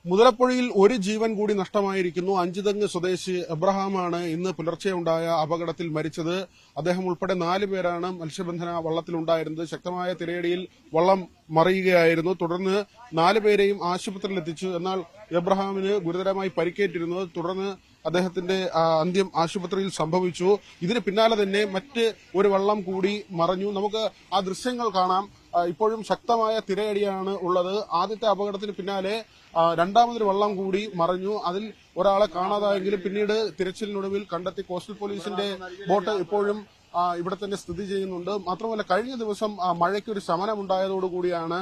മുതലപ്പുഴയിൽ ഒരു ജീവൻ കൂടി നഷ്ടമായിരിക്കുന്നു. അഞ്ചുതെങ്ങ് സ്വദേശി എബ്രഹാമാണ് ഇന്ന് പുലർച്ചെ ഉണ്ടായ അപകടത്തിൽ മരിച്ചത്. അദ്ദേഹം ഉൾപ്പെടെ 4 പേരാണ് മത്സ്യബന്ധന വള്ളത്തിലുണ്ടായിരുന്നത്. ശക്തമായ തിരയടിയിൽ വള്ളം മറിയുകയായിരുന്നു. തുടർന്ന് 4 പേരെയും ആശുപത്രിയിൽ എത്തിച്ചു. എന്നാൽ എബ്രഹാമിന് ഗുരുതരമായി പരിക്കേറ്റിരുന്നു. തുടർന്ന് അദ്ദേഹത്തിന്റെ അന്ത്യം ആശുപത്രിയിൽ സംഭവിച്ചു. ഇതിന് പിന്നാലെ തന്നെ മറ്റ് ഒരു വള്ളം കൂടി മറഞ്ഞു. നമുക്ക് ആ ദൃശ്യങ്ങൾ കാണാം. ഇപ്പോഴും ശക്തമായ തിരയടിയാണ് ഉള്ളത്. ആദ്യത്തെ അപകടത്തിന് പിന്നാലെ രണ്ടാമതൊരു വള്ളം കൂടി മറഞ്ഞു. അതിൽ ഒരാളെ കാണാതായെങ്കിലും പിന്നീട് തിരച്ചിലിനൊടുവിൽ കണ്ടെത്തി. കോസ്റ്റൽ പോലീസിന്റെ ബോട്ട് ഇപ്പോഴും ഇവിടെ തന്നെ സ്ഥിതി ചെയ്യുന്നുണ്ട്. മാത്രമല്ല കഴിഞ്ഞ ദിവസം മഴയ്ക്കൊരു ശമനമുണ്ടായതോടുകൂടിയാണ്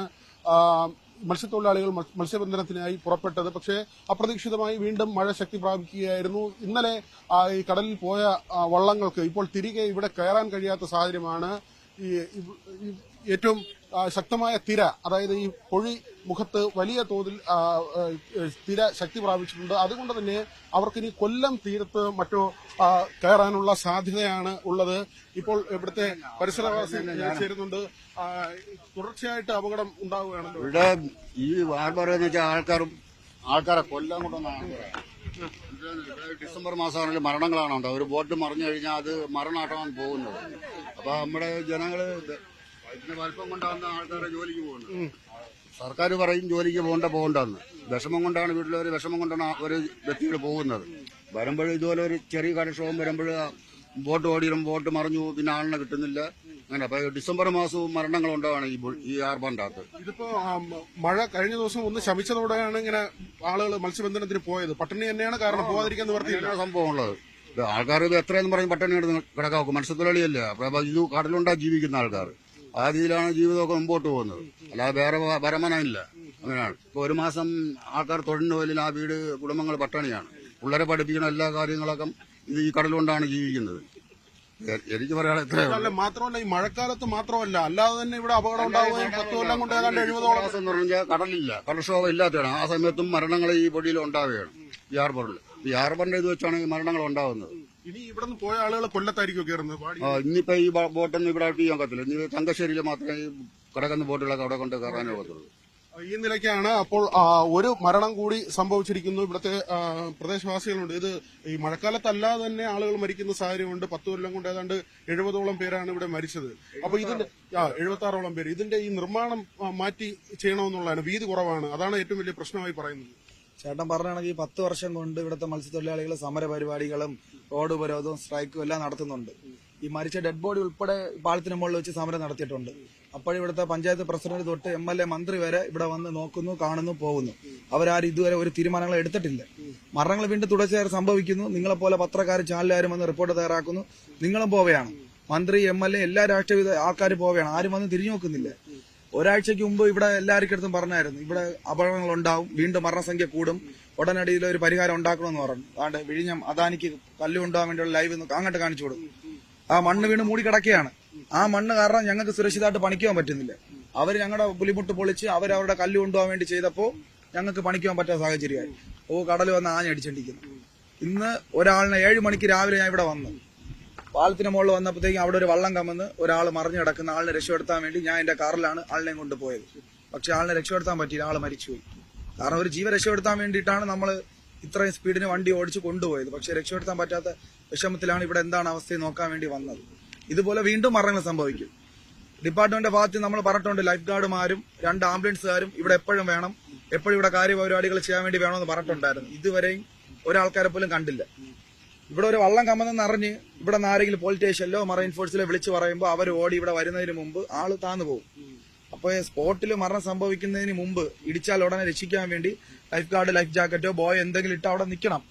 മത്സ്യത്തൊഴിലാളികൾ മത്സ്യബന്ധനത്തിനായി പുറപ്പെട്ടത്. പക്ഷേ അപ്രതീക്ഷിതമായി വീണ്ടും മഴ ശക്തി പ്രാപിക്കുകയായിരുന്നു. ഇന്നലെ ഈ കടലിൽ പോയ വള്ളങ്ങൾക്ക് ഇപ്പോൾ തിരികെ ഇവിടെ കയറാൻ കഴിയാത്ത സാഹചര്യമാണ്. ഏറ്റവും ശക്തമായ തിര, അതായത് ഈ പൊഴി മുഖത്ത് വലിയ തോതിൽ തിര ശക്തി പ്രാപിച്ചിട്ടുണ്ട്. അതുകൊണ്ട് തന്നെ അവർക്കിനി കൊല്ലം തീരത്ത് മറ്റോ കയറാനുള്ള സാധ്യതയാണ് ഉള്ളത്. ഇപ്പോൾ ഇവിടുത്തെ പരിസരവാസി ചേരുന്നുണ്ട്. തുടർച്ചയായിട്ട് അപകടം ഉണ്ടാവുകയാണല്ലോ. ഇവിടെ ഈ വാർബർ എന്ന് വെച്ചാൽ ആൾക്കാരെ കൊല്ലം കൊണ്ടുവന്ന ഡിസംബർ മാസമാണെങ്കിൽ മരണങ്ങളാണ് ഉണ്ടാവുക. ഒരു ബോട്ട് മറിഞ്ഞു കഴിഞ്ഞാൽ അത് മരണമായിട്ടാണ് പോകുന്നത്. അപ്പൊ നമ്മുടെ ജനങ്ങള് ഇതിന് വലിപ്പം കൊണ്ടാണ് ആൾക്കാരെ ജോലിക്ക് പോകുന്നത്. സർക്കാർ പറയും ജോലിക്ക് പോകണ്ടെന്ന്. വിഷമം കൊണ്ടാണ് വീട്ടിലൊരു വിഷമം കൊണ്ടാണ് ഒരു വ്യക്തികൾ പോകുന്നത്. വരുമ്പോൾ ഇതുപോലെ ഒരു ചെറിയ കടക്ഷവും വരുമ്പോൾ ബോട്ട് ഓടിയും ബോട്ട് മറിഞ്ഞു, പിന്നെ ആളിനെ കിട്ടുന്നില്ല. അങ്ങനെ അപ്പൊ ഡിസംബർ മാസവും മരണങ്ങൾ ഉണ്ടാവാണ് ഈ ഹാർബറിന്റെ അകത്ത്. ഇതിപ്പോ മഴ കഴിഞ്ഞ ദിവസം ഒന്ന് ശമിച്ചതോടെയാണ് ഇങ്ങനെ ആളുകൾ മത്സ്യബന്ധനത്തിന് പോയത്. പട്ടിണി തന്നെയാണ് കാരണം, പോകാതിരിക്കാൻ നിവർത്തിയില്ല. സംഭവം ഉള്ളത് ആൾക്കാർ ഇത് എത്രയെന്ന് പറഞ്ഞ് പട്ടിണിയാണ് കിടക്കാക്കും. മത്സ്യത്തൊഴിലാളിയല്ലേ, അപ്പൊ ഇത് കടലുണ്ടാ ജീവിക്കുന്ന ആൾക്കാർ. ആ രീതിയിലാണ് ജീവിതമൊക്കെ മുമ്പോട്ട് പോകുന്നത്. അല്ലാതെ വേറെ വരുമാനമില്ല. അങ്ങനെയാണ്. ഇപ്പൊ ഒരു മാസം ആൾക്കാർ തൊഴിലിന് പോലും ആ വീട് കുടുംബങ്ങൾ പട്ടിണിയാണ്. പിള്ളേരെ പഠിപ്പിക്കുന്ന എല്ലാ കാര്യങ്ങളൊക്കെ ഇത് ഈ കടലുകൊണ്ടാണ് ജീവിക്കുന്നത്. എനിക്ക് പറയാൻ എത്രയാണ്. മാത്രമല്ല ഈ മഴക്കാലത്ത് മാത്രമല്ല, അല്ലാതെ തന്നെ ഇവിടെ അപകടം ഉണ്ടാവുകയും 10 കൊല്ലം കൊണ്ട് ഏതാണ്ട് 70ഓളം എന്ന് പറഞ്ഞാൽ കടലില്ല, കടൽക്ഷോഭം ഇല്ലാത്തതാണ്. ആ സമയത്തും മരണങ്ങൾ ഈ പൊടിയിൽ ഉണ്ടാവുകയാണ്. ഈ ഹാർബറിൽ ഈ ഹാർബറിന്റെ ഇത് വെച്ചാണ് ഈ മരണങ്ങൾ ഉണ്ടാവുന്നത്. ഇനി ഇവിടെ നിന്ന് പോയ ആളുകൾ കൊല്ലത്തായിരിക്കും കയറുന്നത്. ഇന്നിപ്പോ ഈ ബോട്ടൊന്നും ഇവിടെ ചെയ്യാൻ പറ്റില്ല. ഇനി തങ്കശ്ശേരിയിൽ മാത്രമേ ഈ കിടക്കുന്ന ബോട്ടുകളൊക്കെ അവിടെ കൊണ്ട് കയറാനേ പറ്റുള്ളൂ. ഈ നിലയ്ക്കാണ്. അപ്പോൾ ഒരു മരണം കൂടി സംഭവിച്ചിരിക്കുന്നു. ഇവിടുത്തെ പ്രദേശവാസികളുണ്ട്. ഇത് ഈ മഴക്കാലത്തല്ലാതെ തന്നെ ആളുകൾ മരിക്കുന്ന സാഹചര്യമുണ്ട്. 10 കൊല്ലം കൊണ്ട് ഏതാണ്ട് 70ഓളം പേരാണ് ഇവിടെ മരിച്ചത്. അപ്പൊ ഇതിന്റെ 76ഓളം പേര്. ഇതിന്റെ ഈ നിർമ്മാണം മാറ്റി ചെയ്യണമെന്നുള്ളതാണ്. വീതി കുറവാണ്, അതാണ് ഏറ്റവും വലിയ പ്രശ്നമായി പറയുന്നത്. ചേട്ടൻ പറഞ്ഞാണെങ്കിൽ 10 വർഷം കൊണ്ട് ഇവിടുത്തെ മത്സ്യത്തൊഴിലാളികൾ സമര പരിപാടികളും റോഡ് ഉപരോധവും സ്ട്രൈക്കും എല്ലാം നടത്തുന്നുണ്ട്. ഈ മരിച്ച ഡെഡ് ബോഡി ഉൾപ്പെടെ പാളത്തിന് മുകളിൽ വെച്ച് സമരം നടത്തിയിട്ടുണ്ട്. അപ്പോഴിവിടുത്തെ പഞ്ചായത്ത് പ്രസിഡന്റ് തൊട്ട് MLA മന്ത്രി വരെ ഇവിടെ വന്ന് നോക്കുന്നു, കാണുന്നു, പോകുന്നു. അവരാരും ഇതുവരെ ഒരു തീരുമാനങ്ങൾ എടുത്തിട്ടില്ല. മരണങ്ങൾ വീണ്ടും തുടർച്ചയായി സംഭവിക്കുന്നു. നിങ്ങളെപ്പോലെ പത്രക്കാരും ചാനലുകാരും വന്ന് റിപ്പോർട്ട് തയ്യാറാക്കുന്നു. നിങ്ങളും പോവുകയാണ്. മന്ത്രി MLA എല്ലാ രാഷ്ട്രീയ ആൾക്കാരും പോവുകയാണ്. ആരും വന്ന് തിരിഞ്ഞു നോക്കുന്നില്ല. ഒരാഴ്ചയ്ക്ക് മുമ്പ് ഇവിടെ എല്ലാവർക്കും പറഞ്ഞായിരുന്നു ഇവിടെ അപകടങ്ങൾ ഉണ്ടാവും, വീണ്ടും മരണസംഖ്യ കൂടും, ഉടനടി ഇതിലൊരു പരിഹാരം ഉണ്ടാക്കണമെന്ന് പറഞ്ഞു. അതുകൊണ്ട് വിഴിഞ്ഞം അദാനിക്ക് കല്ല് കൊണ്ടുപോകാൻ വേണ്ടിയുള്ള ലൈവ് അങ്ങോട്ട് കാണിച്ചു കൊടുക്കും. ആ മണ്ണ് വീണ് മൂടി കിടക്കുകയാണ്. ആ മണ്ണ് കാരണം ഞങ്ങൾക്ക് സുരക്ഷിതമായിട്ട് പണിക്കുവാൻ പറ്റുന്നില്ല. അവർ ഞങ്ങളുടെ പുലിമുട്ട് പൊളിച്ച് അവരവരുടെ കല്ല് കൊണ്ടുപോകാൻ വേണ്ടി ചെയ്തപ്പോൾ ഞങ്ങൾക്ക് പണിക്കുവാൻ പറ്റാത്ത സാഹചര്യമായി. കടൽ വന്ന് ആഞ്ഞടിച്ചിരിക്കുന്നു. ഇന്ന് ഒരാളിനെ 7 മണിക്ക് രാവിലെ ഞാൻ ഇവിടെ വന്നു. പാലത്തിന് മുകളിൽ വന്നപ്പോഴത്തേക്കും അവിടെ ഒരു വള്ളം കമ്മന്ന് ഒരാൾ മറിഞ്ഞു കിടക്കുന്ന ആളിനെ രക്ഷപ്പെടുത്താൻ വേണ്ടി ഞാൻ എന്റെ കാറിലാണ് ആളിനെയും കൊണ്ടുപോയത്. പക്ഷെ ആളിനെ രക്ഷപ്പെടുത്താൻ പറ്റിയില്ല, ആള് മരിച്ചുപോയി. കാരണം ഒരു ജീവൻ രക്ഷപ്പെടുത്താൻ വേണ്ടിയിട്ടാണ് നമ്മൾ ഇത്രയും സ്പീഡിന് വണ്ടി ഓടിച്ച് കൊണ്ടുപോയത്. പക്ഷെ രക്ഷപ്പെടുത്താൻ പറ്റാത്ത വിഷമത്തിലാണ് ഇവിടെ എന്താണ് അവസ്ഥയെ നോക്കാൻ വേണ്ടി വന്നത്. ഇതുപോലെ വീണ്ടും മരണങ്ങൾ സംഭവിക്കും. ഡിപ്പാർട്ട്മെന്റിന്റെ ഭാഗത്ത് നമ്മൾ പറഞ്ഞിട്ടുണ്ട്, ലൈഫ് ഗാർഡുമാരും 2 ആംബുലൻസുകാരും ഇവിടെ എപ്പോഴും വേണം, എപ്പോഴും ഇവിടെ കാര്യപരിപാടികൾ ചെയ്യാൻ വേണ്ടി വേണമെന്ന് പറഞ്ഞിട്ടുണ്ടായിരുന്നു. ഇതുവരെയും ഒരാൾക്കാരെ പോലും കണ്ടില്ല. ഇവിടെ ഒരു വള്ളം കമ്മെന്ന് അറിഞ്ഞ് ഇവിടെ നിന്ന് ആരെങ്കിലും പോലീസ് സ്റ്റേഷനിലോ മറൈൻ ഫോഴ്സിലോ വിളിച്ചു പറയുമ്പോൾ അവർ ഓടി ഇവിടെ വരുന്നതിന് മുമ്പ് ആള് താന്നു പോകും. അപ്പോൾ സ്പോട്ടിൽ മരണം സംഭവിക്കുന്നതിന് മുമ്പ് ഇടിച്ചാൽ ഉടനെ രക്ഷിക്കാൻ വേണ്ടി ലൈഫ് ഗാർഡ്, ലൈഫ് ജാക്കറ്റോ ബോയ് എന്തെങ്കിലും ഇട്ട് അവിടെ നിൽക്കണം.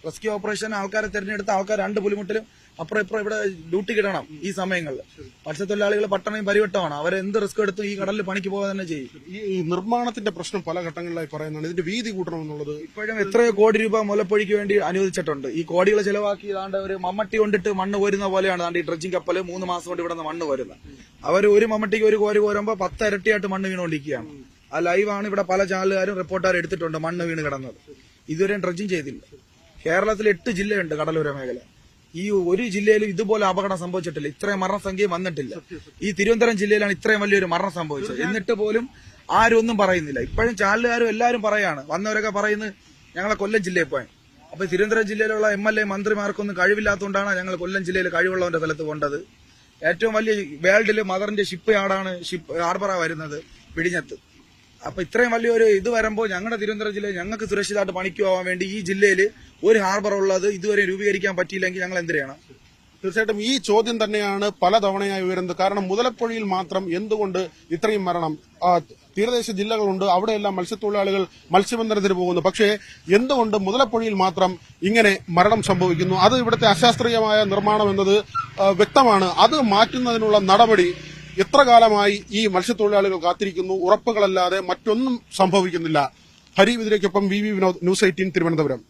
റെസ്ക്യൂ ഓപ്പറേഷൻ ആൾക്കാരെ തിരഞ്ഞെടുത്ത ആൾക്കാർ 2 പുലിമുട്ടിലും അപ്പുറം ഇപ്പുറം ഇവിടെ ഡ്യൂട്ടി കിടണം. ഈ സമയങ്ങളിൽ മത്സ്യത്തൊഴിലാളികൾ പട്ടണയും പരിവട്ടമാണ്. അവരെന്ത് റിസ്ക് എടുത്തും ഈ കടലിൽ പണിക്ക് പോകാൻ തന്നെ ചെയ്യും. ഈ നിർമ്മാണത്തിന്റെ പ്രശ്നം പല ഘട്ടങ്ങളിലായി പറയുന്നതാണ്. ഇതിന്റെ വീതി കൂട്ടണമെന്നുള്ളത് ഇപ്പോഴും എത്രയോ കോടി രൂപ മുലപ്പൊഴിക്ക് വേണ്ടി അനുവദിച്ചിട്ടുണ്ട്. ഈ കോടികൾ ചെലവാക്കി ഇതാണ്ട് ഒരു മമ്മട്ടി കൊണ്ടിട്ട് മണ്ണ് കോരുന്ന പോലെയാണ് ഈ ഡ്രഡ്ജിംഗ് കപ്പല് 3 മാസം കൊണ്ട് ഇവിടെ നിന്ന് മണ്ണ് കോരുന്നത്. അവർ ഒരു മമ്മട്ടിക്ക് ഒരു കോരി കോരുമ്പോൾ 10 ഇരട്ടിയായിട്ട് മണ്ണ് വീണുകൊണ്ടിരിക്കുകയാണ്. ആ ലൈവാണ് ഇവിടെ പല ചാനലുകാരും റിപ്പോർട്ടുകാരും എടുത്തിട്ടുണ്ട്. മണ്ണ് വീണ് കിടന്നത് ഇതുവരെയും ഡ്രഡ്ജിംഗ് ചെയ്തില്ല. കേരളത്തിൽ 8 ജില്ലയുണ്ട് കടലോര മേഖല. ഈ ഒരു ജില്ലയിലും ഇതുപോലെ അപകടം സംഭവിച്ചിട്ടില്ല. ഇത്രയും മരണസംഖ്യ വന്നിട്ടില്ല. ഈ തിരുവനന്തപുരം ജില്ലയിലാണ് ഇത്രയും വലിയൊരു മരണം സംഭവിച്ചത്. എന്നിട്ട് പോലും ആരും ഒന്നും പറയുന്നില്ല. ഇപ്പോഴും ചാനലുകാരും എല്ലാവരും പറയാണ്, വന്നവരൊക്കെ പറയുന്നത് ഞങ്ങളെ കൊല്ലം ജില്ലയിൽ പോയി. അപ്പൊ തിരുവനന്തപുരം ജില്ലയിലുള്ള MLA മന്ത്രിമാർക്കൊന്നും കഴിവില്ലാത്തതുകൊണ്ടാണ് ഞങ്ങൾ കൊല്ലം ജില്ലയിൽ കഴിവുള്ളവന്റെ സ്ഥലത്ത് കൊണ്ടത്. ഏറ്റവും വലിയ വേൾഡിൽ മദറിന്റെ ഷിപ്പ് യാർഡാണ് ഹാർബറാ വരുന്നത് പിടിഞ്ഞത്ത്. അപ്പൊ ഇത്രയും വലിയൊരു ഇത് വരുമ്പോൾ ഞങ്ങളുടെ തിരുവനന്തപുരം ജില്ലയിൽ ഞങ്ങൾക്ക് സുരക്ഷിതമായിട്ട് പണിക്ക് പോകാൻ വേണ്ടി ഈ ജില്ലയിൽ ഒരു ഹാർബർ ഉള്ളത് ഇതുവരെ രൂപീകരിക്കാൻ പറ്റിയില്ലെങ്കിൽ ഞങ്ങൾ എന്ത് ചെയ്യണം? തീർച്ചയായിട്ടും ഈ ചോദ്യം തന്നെയാണ് പലതവണയായി ഉയരുന്നത്. കാരണം മുതലപ്പുഴയിൽ മാത്രം എന്തുകൊണ്ട് ഇത്രയും മരണം? തീരദേശ ജില്ലകളുണ്ട്, അവിടെയെല്ലാം മത്സ്യത്തൊഴിലാളികൾ മത്സ്യബന്ധനത്തിന് പോകുന്നു. പക്ഷേ എന്തുകൊണ്ട് മുതലപ്പുഴയിൽ മാത്രം ഇങ്ങനെ മരണം സംഭവിക്കുന്നു? അത് ഇവിടുത്തെ അശാസ്ത്രീയമായ നിർമ്മാണം എന്നത് വ്യക്തമാണ്. അത് മാറ്റുന്നതിനുള്ള നടപടി എത്ര കാലമായി ഈ മത്സ്യത്തൊഴിലാളികൾ കാത്തിരിക്കുന്നു? ഉറപ്പുകളല്ലാതെ മറ്റൊന്നും സംഭവിക്കുന്നില്ല. Hari വിതിരയ്ക്കൊപ്പം VV Vinod, News 18 Thiruvananthapuram.